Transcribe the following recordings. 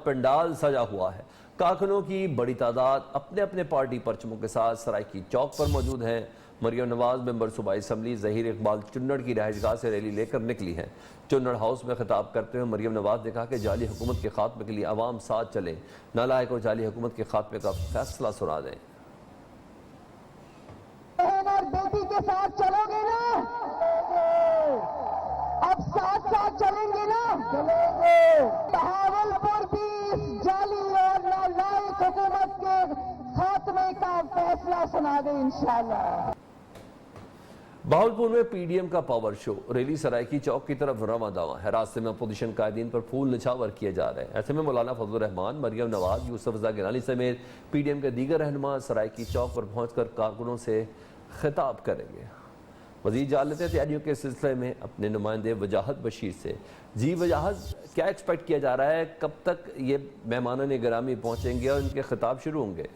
पंडाल सजा हुआ है। कारकुनों की बड़ी तादाद अपने अपने पार्टी परचमों के साथ सरायकी चौक पर मौजूद हैं। मरियम नवाज मेंबर सूबाई असम्बली ज़हीर इकबाल चुन्नड़ की रहायशगाह से रैली लेकर निकली हैं। चुन्नड़ हाउस में खिताब करते हुए मरियम नवाज ने कहा कि जाली हुकूमत के खात्मे के लिए आवाम साथ चले, नालायक और जाली हुकूमत के खात्मे का फैसला सुना दें। बेटी के साथ चलोगे ना, अब साथ साथ चलेंगे ना, बहावलपुर भी इस जाली और नालायक हुकूमत के खात्मे का फैसला सुना दे इंशाअल्लाह। बहावलपुर में पीडीएम का पावर शो, रैली सरायकी चौक की तरफ रवां दावा है। रास्ते में अपोजिशन कायदीन पर फूल निछावर किए जा रहे हैं। ऐसे में मौलाना फजलुर रहमान, मरियम नवाज, यूसुफ रजा गिलानी समेत पीडीएम के दीगर रहनुमा सरायकी चौक पर पहुंचकर कारकुनों से खिताब करेंगे। मजीद जान लेते हैं तैयारियों के सिलसिले में अपने नुमाइंदे वजाहत बशीर से। जी वजाहत, क्या एक्सपेक्ट किया जा रहा है, कब तक ये मेहमानान गिरामी पहुंचेंगे और इनके खिताब शुरू होंगे?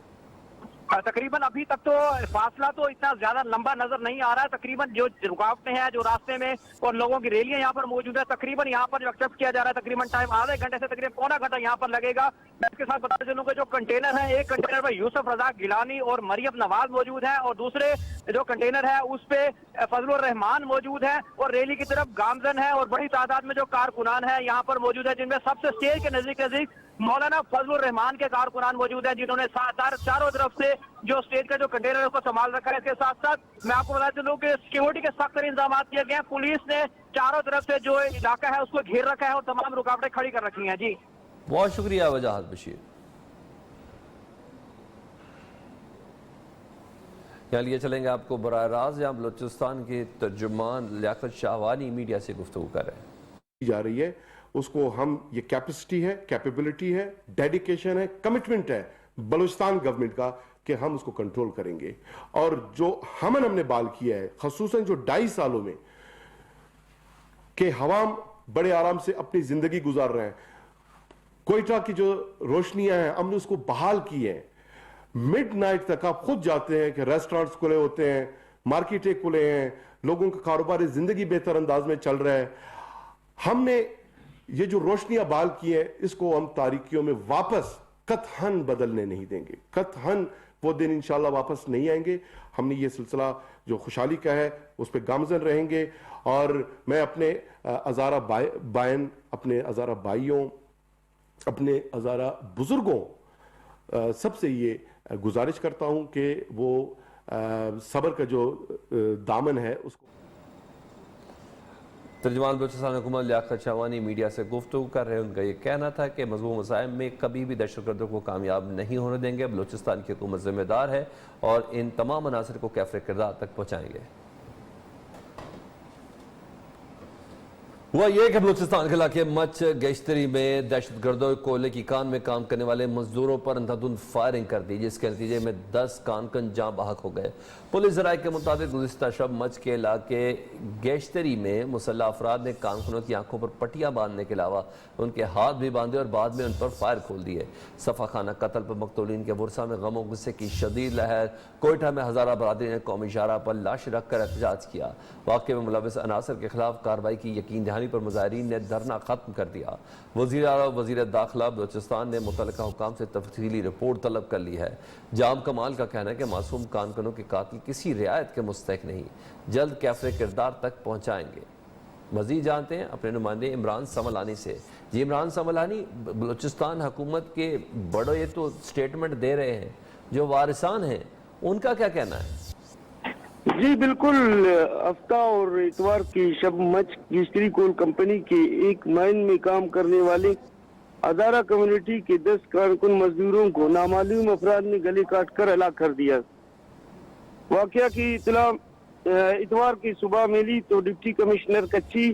तकरीबन अभी तक तो फासला तो इतना ज्यादा लंबा नजर नहीं आ रहा है। तकरीबन जो रुकावटें हैं जो रास्ते में और लोगों की रैलियां यहाँ पर मौजूद है, तकरीबन यहाँ पर जो एक्सेप्ट किया जा रहा है तकरीबन टाइम आधे घंटे से तकरीबन पौना घंटा यहाँ पर लगेगा। मैं इसके साथ बताते चलूं कि जो कंटेनर है, एक कंटेनर पर यूसुफ रजा गिलानी और मरियम नवाज मौजूद है और दूसरे जो कंटेनर है उस पे फजलुर रहमान मौजूद है और रैली की तरफ गामजन है और बड़ी तादाद में जो कारकुनान है यहाँ पर मौजूद है, जिनमें सबसे स्टेज के नजदीक मौलाना फजलुर रहमान के कारकुनान मौजूद हैं, जिन्होंने चारों तरफ से जो स्टेज का जो कंटेनर है उसको संभाल रखा है। इसके साथ साथ मैं आपको बता चलूं कि सिक्योरिटी के सख्त इंतजाम किए गए हैं। पुलिस ने चारों तरफ से जो इलाका है उसको घेर रखा है और तमाम रुकावटें खड़ी कर रखी हैं। जी बहुत शुक्रिया वजाहत बशीर। यहाँ लिए चलेंगे आपको बराह रास्त, जहाँ बलोचिस्तान के तर्जुमान लियाकत शाहवानी मीडिया से गुफ्तगू कर रहे हैं। जा रही है उसको हम, ये कैपेसिटी है, कैपेबिलिटी है, डेडिकेशन है, कमिटमेंट है बलूचिस्तान गवर्नमेंट का कि हम उसको कंट्रोल करेंगे। और जो हमने बाल किया है, खसूसन जो 2.5 सालों में कि हवाम बड़े आराम से अपनी जिंदगी गुजार रहे हैं, कोयटा की जो रोशनियां हैं हमने उसको बहाल की है। मिड नाइट तक आप खुद जाते हैं कि रेस्टोरेंट्स खुले होते हैं, मार्केटें खुले हैं, लोगों का कारोबारी जिंदगी बेहतर अंदाज में चल रहा है। हमने ये जो रोशनियां बहाल की है इसको हम तारीकियों में वापस कतहन बदलने नहीं देंगे। कतहन वो दिन इंशाल्लाह वापस नहीं आएंगे। हमने ये सिलसिला जो खुशहाली का है उस पर गामजन रहेंगे। और मैं अपने हज़ारा बायन, अपने हज़ारा भाइयों, अपने हज़ारा बुजुर्गों सबसे ये गुजारिश करता हूं कि वो सब्र का जो दामन है उसको। तर्जुमान बलूचिस्तान हुकूमत लियाकत शाहवानी मीडिया से गुफ्तगू कर रहे हैं। उनका ये कहना था कि मजबूत मसाइल में कभी भी दहशतगर्दों को कामयाब नहीं होने देंगे। बलूचिस्तान की हुकूमत जिम्मेदार है और इन तमाम अनासर को कैफरे किरदार तक पहुँचाएंगे। हुआ यह कि बलूचिस्तान के इलाके मच गेश्तरी में दहशतगर्दों कोयले की कान में काम करने वाले मजदूरों पर अंधाधुंध फायरिंग कर दी, जिसके नतीजे में 10 कानकन जाँ बहक हो गए। पुलिस ज़राए के मुताबिक गुज़िश्ता शब मच के इलाके गेश्तरी में मुसल्लह अफराद ने कानकुनों की आंखों पर पट्टियाँ बांधने के अलावा उनके हाथ भी बांधे और बाद में उन पर फायर खोल दिए। सफ़ा खाना कत्ल पर मकतूलीन के वर्सा में गम और गुस्से की शदीद लहर। कोयटा में हज़ारा बरादरी ने कौमी शाहराह पर लाश रख कर एहतजाज किया। वाक़े में मुलविस अनासर के खिलाफ कार्रवाई की यकीन दहानी पर मुजाहिरीन ने धरना खत्म कर दिया। वज़ीर आला और वज़ीर दाखिला बलूचिस्तान ने मुतल्लिका हुकाम से तफसीली रिपोर्ट तलब कर ली है। जाम कमाल का कहना है कि मासूम कानकनों के कातिल किसी रियायत के मुस्तहिक नहीं, जल्द कैफरे किरदार तक पहुँचाएंगे। मज़ीद जानते हैं अपने नुमाइंदे इमरान समलानी से। जी इमरान समलानी, बलूचिस्तान हुकूमत के बड़े ये तो स्टेटमेंट दे रहे हैं, जो वारिसान हैं उनका क्या कहना है? जी बिल्कुल, हफ्ता और इतवार की शब मच गिश्तरी कोल कंपनी के एक माइन में काम करने वाले हज़ारा कम्युनिटी के 10 कारकुन मजदूरों को नामालूम अफराद ने गले काट कर हलाक कर दिया। वाकया की इतला इतवार की सुबह मिली तो डिप्टी कमिश्नर कच्ची,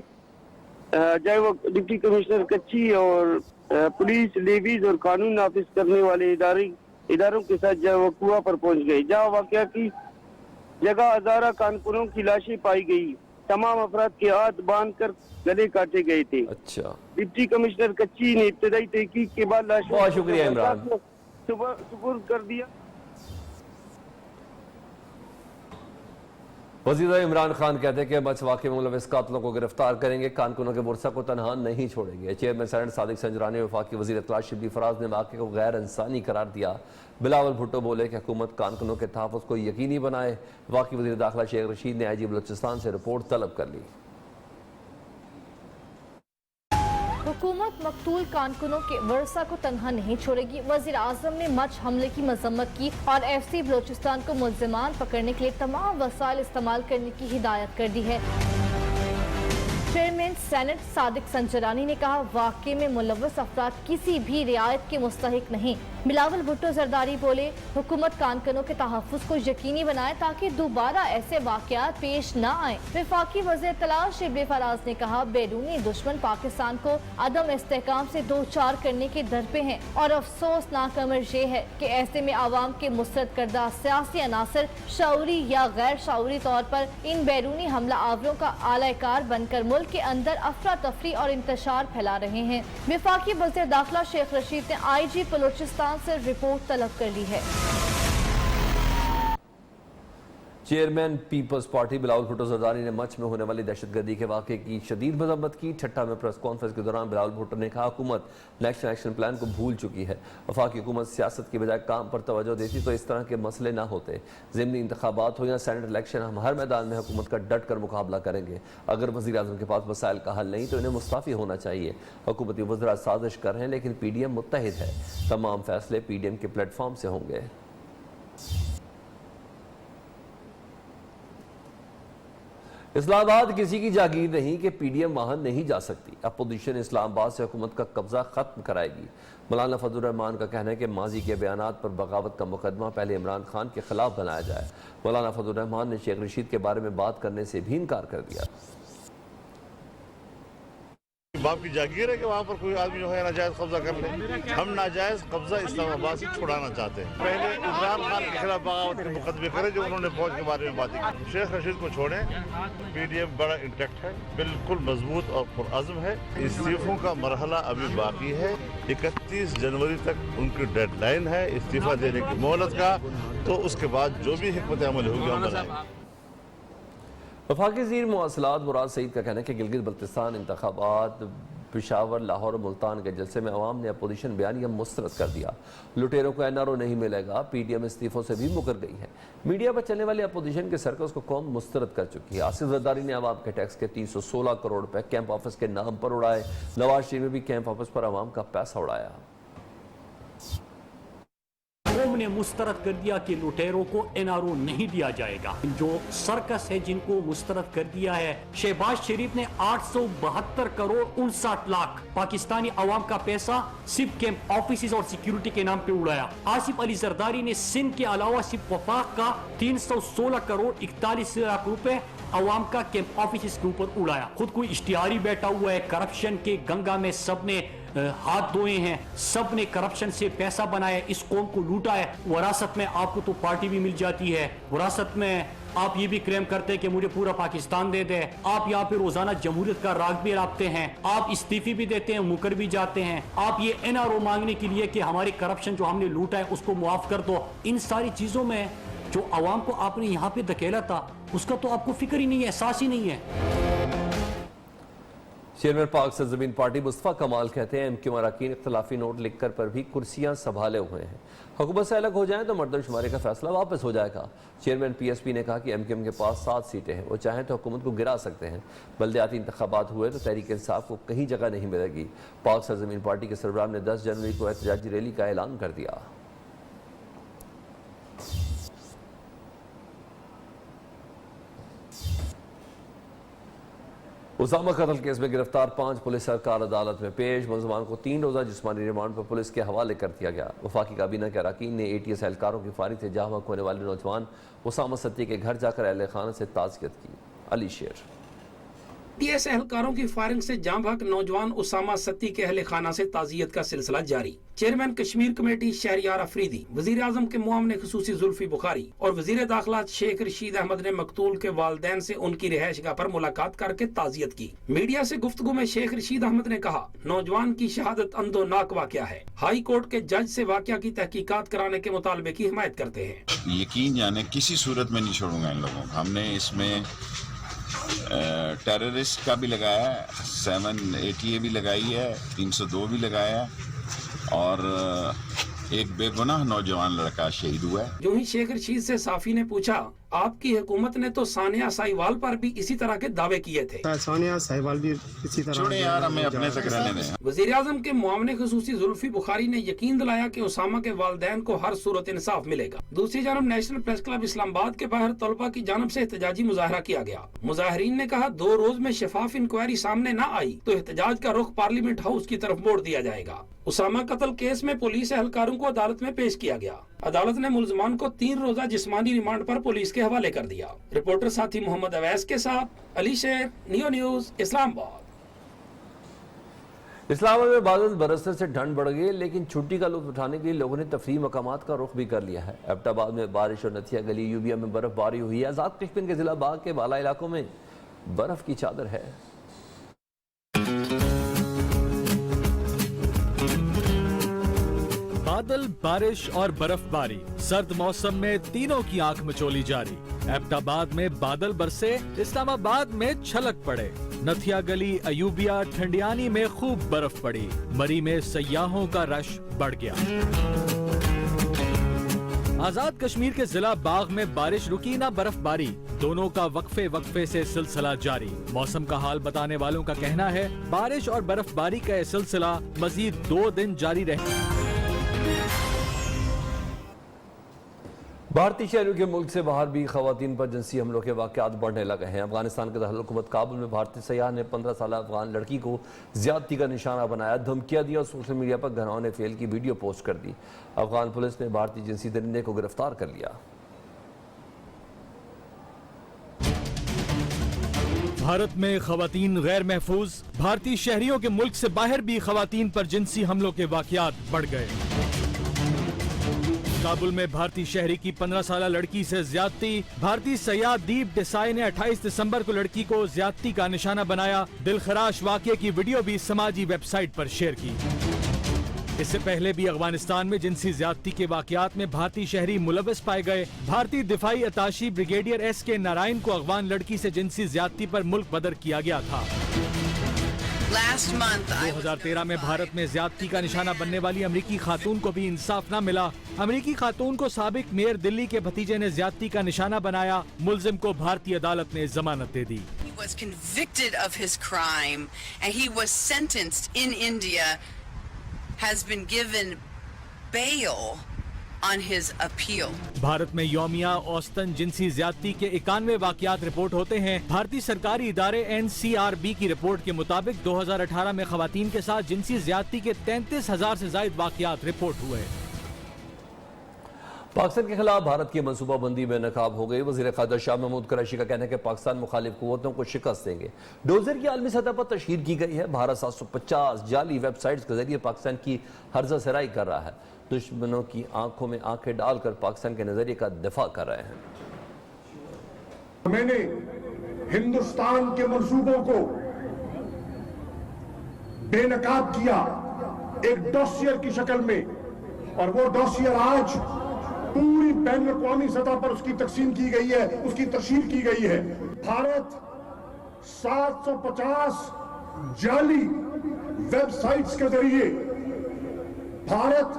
चाहे वो डिप्टी कमिश्नर कच्ची और पुलिस, लेवीज और कानून नाफिज करने वाले इदारों के साथ जवाकुआ पर पहुंच गए, जहाँ वाकया की जगह हज़ारा कानकुनों की लाशें पाई गई। तमाम अफराद के हाथ बांध कर गले काटे गए थे। अच्छा, डिप्टी कमिश्नर कच्ची ने इब्तदाई तहकीक के बाद लाशों बहुत शुक्रिया इमरान। सुपुर्द कर दिया। वज़ीर इमरान खान कहते हैं कि मच वाक़े में मुलविस कातलों को गिरफ्तार करेंगे, कारकुनों के बुरसा को तनहा नहीं छोड़ेंगे। चेयरमैन सेनेट सादिक संजरानी और वफाकी वज़ीर इत्तलात शिबली फराज ने वाक़े को गैर इंसानी करार दिया। बिलावल भुट्टो बोले कि हुकूमत कारकुनों के तहफ़्फ़ुज़ को यकीनी बनाए। वफाकी वज़ीर दाखिला शेख रशीद ने IG बलूचिस्तान से रिपोर्ट तलब कर ली। हुकूमत मकतूल कारकुनों के वर्सा को तनहा नहीं छोड़ेगी। वज़ीर आज़म ने मच हमले की मजम्मत की और FC बलूचिस्तान को मुल्ज़िमान पकड़ने के लिए तमाम वसाइल इस्तेमाल करने की हिदायत कर दी है। चेयरमैन सेनेट सादिक संजरानी ने कहा, वाक़े में मुलव्वस अफराद किसी भी रियायत के मुस्तहिक नहीं। बिलावल भुट्टो जरदारी बोले, हुकूमत कारकुनों के तहफ़्फ़ुज़ को यकीनी बनाए ताकि दोबारा ऐसे वाक़यात पेश न आए। वफाकी वज़ीर इत्तलात शिबली फराज ने कहा, बैरूनी दुश्मन पाकिस्तान को अदम इस्तेहकाम से दो चार करने के दर पे हैं और अफसोसनाक अमर ये है कि ऐसे में आवाम के मुस्तरद करदा सियासी अनासर शऊरी या गैर शऊरी तौर पर इन बैरूनी हमला आवरों का आलाकार बनकर मुल्क के अंदर अफरा तफरी और इंतशार फैला रहे हैं। वफाकी वज़ीर दाखिला शेख रशीद ने IG बलूचिस्तान से रिपोर्ट तलब कर ली है। चेयरमैन पीपल्स पार्टी बिलावल भुट्टो जरदारी ने मच में होने वाली दहशतगर्दी के वाक़े की शदीद मजम्मत की। ठट्टा में प्रेस कॉन्फ्रेंस के दौरान बिलावल भुट्टो ने कहा, हुकूमत नेशनल एक्शन प्लान को भूल चुकी है। वफाकी हुकूमत सियासत की बजाय काम पर तवज्जो देती तो इस तरह के मसले ना होते। ज़िमनी इंतखाबात हो या सेनेट इलेक्शन, हम हर मैदान में हुकूमत का डट कर मुकाबला करेंगे। अगर वज़ीर आज़म के पास मसाइल का हल नहीं तो इन्हें मुस्ताफ़ी होना चाहिए। हुकूमती वज़रा साजिश कर रहे हैं लेकिन PDM मुत्तहिद है। तमाम फैसले PDM के प्लेटफॉर्म से होंगे। इस्लामाबाद किसी की जागीर नहीं कि PDM वहां नहीं जा सकती। अपोजिशन इस्लामाबाद से हुकूमत का कब्जा खत्म कराएगी। मौलाना फजल रहमान का कहना है कि माजी के बयानात पर बगावत का मुकदमा पहले इमरान खान के खिलाफ बनाया जाए। मौलाना फजल रहमान ने शेख रशीद के बारे में बात करने से भी इनकार कर दिया। बाप की जागीर है कि वहाँ पर कोई आदमी जो है नाजायज कब्जा कर ले। हम नाजायज कब्जा इस्लामाबाद से छुड़ाना चाहते हैं। पहले इमरान खान के खिलाफ बगावत के मुकदमे करें जो उन्होंने फौज के बारे में बातें की। शेख रशीद को छोड़ें, PDM बड़ा इंटैक्ट है, बिल्कुल मजबूत और पुरअज़्म है। इस्तीफों का मरहला अभी बाकी है। 31 जनवरी तक उनकी डेडलाइन है इस्तीफा देने की मोहलत का, तो उसके बाद जो भी हिकमत अमल होगी हम बनाएंगे। वफाकी वज़ीर मवासिलात मुराद सईद का कहना है कि गिलगित बल्तिस्तान इंतखाबात, पेशावर, लाहौर और मुल्तान के जलसे में अवाम ने अपोजिशन बयानिया मुस्तरद कर दिया। लुटेरों को NRO नहीं मिलेगा। PDM इस्तीफों से भी मुकर गई है। मीडिया पर चलने वाले अपोजिशन के सर्कल्स को कौम मुस्तरद कर चुकी है। आसिफ जरदारी ने अवाम के टैक्स के 316 करोड़ रुपए कैंप ऑफिस के नाम पर उड़ाए। नवाज शरीफ ने भी कैंप ऑफिस पर अवाम का पैसा उड़ाया। कौम ने मुस्तरद कर दिया कि लुटेरों को NRO नहीं दिया जाएगा। जो सर्कस है जिनको मुस्तरद कर दिया है, शहबाज शरीफ ने 872 करोड़ 59 लाख पाकिस्तानी अवाम का पैसा सिर्फ कैंप ऑफिस और सिक्योरिटी के नाम पे उड़ाया। आसिफ अली जरदारी ने सिंध के अलावा सिर्फ वफाक का 316 करोड़ 41 लाख रुपए अवाम का कैंप ऑफिस के ऊपर उड़ाया। खुद कोई इश्तिहारी बैठा हुआ है करप्शन के गंगा में, सबने हाथ धोए हैं, सब ने करप्शन से पैसा बनाया, इस कौम को लूटा है। विरासत में आपको तो पार्टी भी मिल जाती है, विरासत में आप ये भी क्लेम करते हैं कि मुझे पूरा पाकिस्तान दे दे। आप यहाँ पे रोजाना जमहूरियत का राग भी लाते हैं, आप इस्तीफे भी देते हैं, मुकर भी जाते हैं। आप ये NRO मांगने के लिए कि हमारे करप्शन जो हमने लूटा है उसको मुआफ कर दो। इन सारी चीजों में जो अवाम को आपने यहाँ पे धकेला था उसका तो आपको फिक्र ही नहीं है, एहसास ही नहीं है। चेयरमैन पाक सरजमीन पार्टी मुस्तफा कमाल कहते हैं MQ अरकान इख्तलाफी नोट लिखकर पर भी कुर्सियां संभाले हुए हैं। हुकूमत से अलग हो जाएं तो मर्दमशुमारी का फैसला वापस हो जाएगा। चेयरमैन PSP ने कहा कि MQM के पास 7 सीटें हैं, वो चाहें तो हुकूमत को गिरा सकते हैं। बल्दियाती इंतखाबात हुए तो तहरीक इंसाफ को कहीं जगह नहीं मिलेगी। पाक सरजमीन पार्टी के सरबराह ने 10 जनवरी को एहतजाजी रैली का ऐलान कर दिया। उसामा कत्ल केस में गिरफ्तार 5 पुलिस सरकार अदालत में पेश। मुलजमान को 3 रोज़ा जिस्मानी रिमांड पर पुलिस के हवाले कर दिया गया। वफाकी काबीना के अरकान ने ATS एहलकारों की फारिग से जहाँ होने वाले नौजवान उसामा सत्ती के घर जाकर अहल खाना से ताज़ियत की। अली शेर। टीएस एहलकारों की फायरिंग से जाँ बहक नौजवान उसामा सत्ती के अहले खाना से ताजियत का सिलसिला जारी। चेयरमैन कश्मीर कमेटी शहरियार अफरीदी, वजीर आजम के मुआवने खुसूसी जुल्फी बुखारी और वजीर दाखिला शेख रशीद अहमद ने मकतूल के वालदैन से उनकी रिहायशगाह पर मुलाकात करके ताजियत की। मीडिया से गुफ्तगू में शेख रशीद अहमद ने कहा, नौजवान की शहादत अंदोनाक वाकया है। हाई कोर्ट के जज से वाकया की तहकीकात कराने के मुतालबे की हिमायत करते हैं। यकीन जाने किसी सूरत में नहीं छोड़ूंगा इन लोगों को। हमने इसमें टेररिस्ट का भी लगाया, 780 भी लगाई है, 302 भी लगाया और एक बेगुनाह नौजवान लड़का शहीद हुआ है। जो ही शेख रशीद से साफी ने पूछा, आपकी हुकूमत ने तो सानिया साहिवाल पर भी इसी तरह के दावे किए थे। सानिया साहिवाल भी इसी तरह। छोड़े यार, हमें अपने तक रहने दें। वजीर आजम के मुआवने खुसूसी जुल्फी बुखारी ने यकीन दिलाया कि उसामा के वालदैन को हर सूरत इंसाफ मिलेगा। दूसरी जानब नेशनल प्रेस क्लब इस्लामाबाद के बाहर तलबा की जानब से एहतजाजी मुजाहरा किया गया। मुजाहरीन ने कहा, 2 रोज में शफाफ इंक्वायरी सामने न आई तो एहतजाज का रुख पार्लियामेंट हाउस की तरफ मोड़ दिया जाएगा। उसामा कत्ल केस में पुलिस एहलकारों को अदालत में पेश किया गया। अदालत ने मुलजमान को 3 रोजा जिस्मानी रिमांड पर पुलिस के हवाले कर दिया। रिपोर्टर साथी मोहम्मद अवैस के साथ अली शेर, नियो न्यूज, इस्लामाबाद। इस्लामाबाद में बादल बरसने से ठंड बढ़ गई, लेकिन छुट्टी का लुत्फ उठाने के लिए लोगों ने तफरीह मकामात का रुख भी कर लिया है। एबटाबाद में बारिश और नथिया गली यूबिया में बर्फबारी हुई है। आजाद कश्मीर के जिला बाग के बाला इलाकों में बर्फ की चादर है। बादल, बारिश और बर्फबारी, सर्द मौसम में तीनों की आंख मचोली जारी। एबटाबाद में बादल बरसे, इस्लामाबाद में छलक पड़े। नथिया गली, अयूबिया, ठंडियानी में खूब बर्फ पड़ी। मरी में सयाहों का रश बढ़ गया। आजाद कश्मीर के जिला बाग में बारिश रुकी ना बर्फबारी, दोनों का वक्फे वक्फे से सिलसिला जारी। मौसम का हाल बताने वालों का कहना है, बारिश और बर्फबारी का यह सिलसिला मजीद 2 दिन जारी रहेगा। भारतीय शहरों के मुल्क से बाहर भी खवातीन पर जिनसी हमलों के वाक़यात बढ़ने लगे हैं। अफगानिस्तान के दारुल-हुकूमत काबुल में भारतीय सयाह ने 15 साल अफगान लड़की को ज्यादती का निशाना बनाया, धमकियां दी और सोशल मीडिया पर घिनौने फेल की वीडियो पोस्ट कर दी। अफगान पुलिस ने भारतीय जिनसी दरिंदे को गिरफ्तार कर लिया। भारत में खवातीन गैर महफूज, भारतीय शहरियों के मुल्क से बाहर भी खवातीन पर जिनसी हमलों के वाक़यात बढ़ गए। काबुल में भारतीय शहरी की 15 साल लड़की से ज्यादती, भारतीय सयाह दीप देसाई ने 28 दिसंबर को लड़की को ज्यादती का निशाना बनाया। दिलखराश वाक़ये की वीडियो भी समाजी वेबसाइट पर शेयर की। इससे पहले भी अफगानिस्तान में जिनसी ज्यादती के वाक़यात में भारतीय शहरी मुलव्वस पाए गए। भारतीय दिफाई अताशी ब्रिगेडियर SK नारायण को अफगान लड़की से जिनसी ज्यादती पर मुल्क बदर किया गया था। 2013 में भारत में ज्यादती का निशाना बनने वाली अमरीकी खातून को भी इंसाफ न मिला। अमरीकी खातून को साबिक मेयर दिल्ली के भतीजे ने ज्यादती का निशाना बनाया। मुल्जिम को भारतीय अदालत ने जमानत दे दी। He was convicted of his crime and he was sentenced in India, has been given bail on his appeal. Bharat में यौमिया औसतन जिनसी ज्यादती के 91 वाक़यात रिपोर्ट होते हैं। भारतीय सरकारी इदारे NCRB की रिपोर्ट के मुताबिक 2018 में खवातीन के साथ जिनसी ज्यादती के 33,000 से ज्यादा वाक़यात रिपोर्ट हुए। पाकिस्तान के खिलाफ भारत की मनसूबाबंदी में नाकाम हो गई। वज़ीर ख़ारजा शाह महमूद कुरैशी का कहना है कि पाकिस्तान मुखालिफ क़ुव्वतों को शिकस्त देंगे। डोज़र की आलमी सतह पर तशहीर की गई है। भारत 750 जाली वेबसाइट्स के जरिए पाकिस्तान की हर्जा सराई कर रहा है। दुश्मनों की आंखों में आंखें डालकर पाकिस्तान के नजरिए का दिफा कर रहे हैं। मैंने हिंदुस्तान के मंसूबों को बेनकाब किया एक डॉसियर की शक्ल में, और वो डॉसियर आज पूरी बैन अवी सतह पर उसकी तकसीम की गई है, उसकी तशहीर की गई है। भारत 750 जाली वेबसाइट्स के जरिए, भारत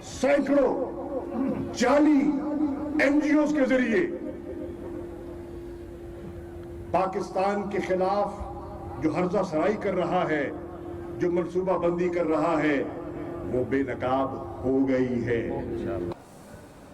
सैकड़ों जाली NGOs के जरिए पाकिस्तान के खिलाफ जो हर्जा सराई कर रहा है, जो मनसूबाबंदी कर रहा है, वो बेनकाब हो गई है।